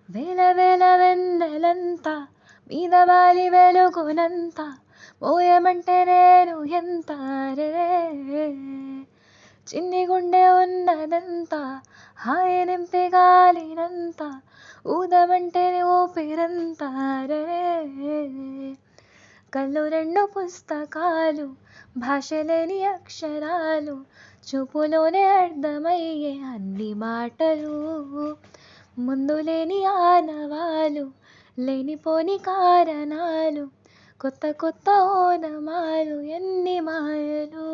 వేల వేల వెన్నెలంతా మీద వాలి వెలుగునంతా మోయమంటే నేను ఎంత రే చిన్ని గుండె ఉన్నదంతా హాయి నింపి గాలినంతా ఊదమంటే ఊపిరంతా రే కళ్ళు రెండు పుస్తకాలు భాష లేని అక్షరాలు చూపులోనే అర్థమయ్యే అన్ని మాటలు ముందు లేని ఆనవాలు లేనిపోని కారణాలు కొత్త కొత్త ఓనమాలు ఎన్ని మాయలు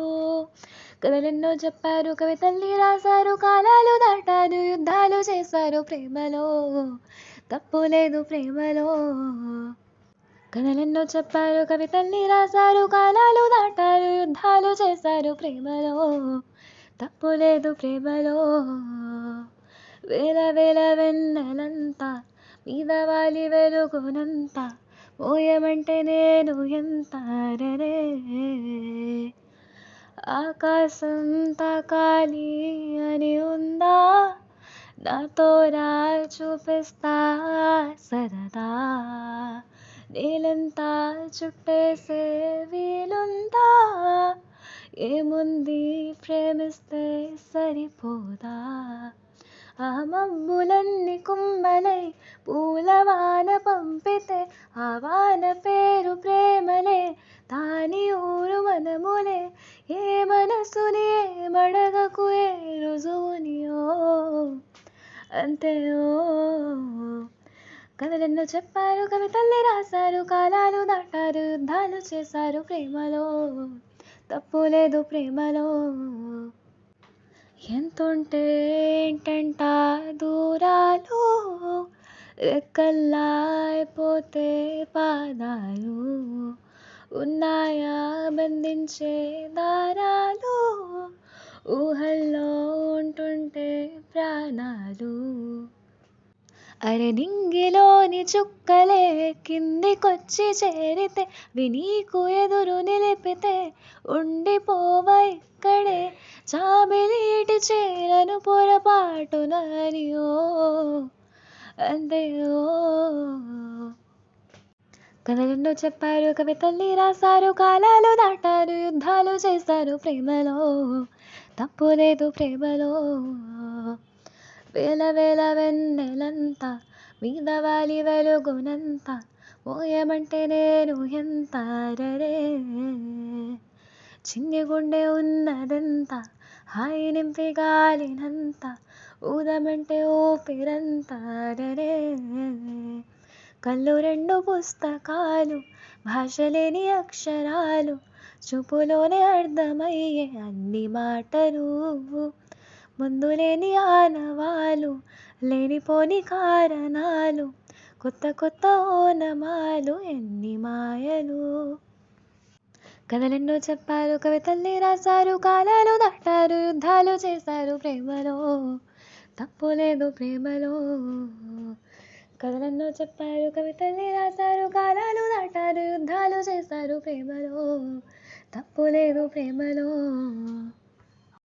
కథలెన్నో చెప్పారు కవితల్ని రాశారు కాలాలు దాటారు యుద్ధాలు చేశారు ప్రేమలో తప్పు లేదు ప్రేమలో కథలెన్నో చెప్పారు కవితల్ని రాశారు కాలాలు దాటారు యుద్ధాలు చేశారు ప్రేమలో తప్పు లేదు ప్రేమలో వేల వేల వెన్నెలంతా మీద వాలి వెలుగునంతా మోయమంటే నేను ఎంత రే ఆకాశం తాకాలి అని ఉందా నాతో రా చూపిస్తా సరదా నేలంతా చుట్టేసే వీలుందా ఏముంది ప్రేమిస్తే సరిపోదా ఆ మబ్బులన్నీ కుమ్మలై పూలవాన పంపితే ఆ వాన పేరు ప్రేమలే తాని ఊరు మనములే ఏ మనసుని ఏమడగకు ఏ రుజువునియో అంతే కథలెన్నో చెప్పారు కవితల్ని రాశారు కాలాలు దాటారు యుద్ధాలు చేశారు ప్రేమలో తప్పు లేదు ప్రేమలో ఎంతుంటే ఏంటంట దూరాలు రెక్కల్లా అయిపోతే పాదాలు ఉన్నాయా బంధించే దారాలు ఊహల్లో ఉంటుంటే ప్రాణాలు అరే నింగిలోని చుక్కలే కిందికొచ్చి చేరితే వినీకు ఎదురు నిలిపితే ఉండిపోవ ఇక్కడే చాబిలీటి చేరను పొరపాటునని అంతే కథలెన్నో చెప్పారు కవితల్ని రాశారు కాలాలు దాటారు యుద్ధాలు చేశారు ప్రేమలో తప్పు లేదు ప్రేమలో వేల వేల వెన్నెలంతా మీద వాలి వెలుగునంతా మోయమంటే నేను ఎంత రే చిన్ని గుండె ఉన్నదంతా హాయి నింపి గాలినంతా ఊదమంటే ఊపిరంతా రే కళ్ళు రెండు పుస్తకాలు భాష లేని అక్షరాలు చూపులోనే అర్థమయ్యే అన్ని మాటలు ముందు లేని ఆనవాలు లేనిపోని కారణాలు కొత్త కొత్త ఓనమాలు ఎన్ని మాయలు కథలెన్నో చెప్పారు కవితల్ని రాశారు కాలాలు దాటారు యుద్ధాలు చేశారు ప్రేమలో తప్పు లేదు ప్రేమలో కథలెన్నో చెప్పారు కవితల్ని రాశారు కాలాలు దాటారు యుద్ధాలు చేశారు ప్రేమలో తప్పు లేదు ప్రేమలో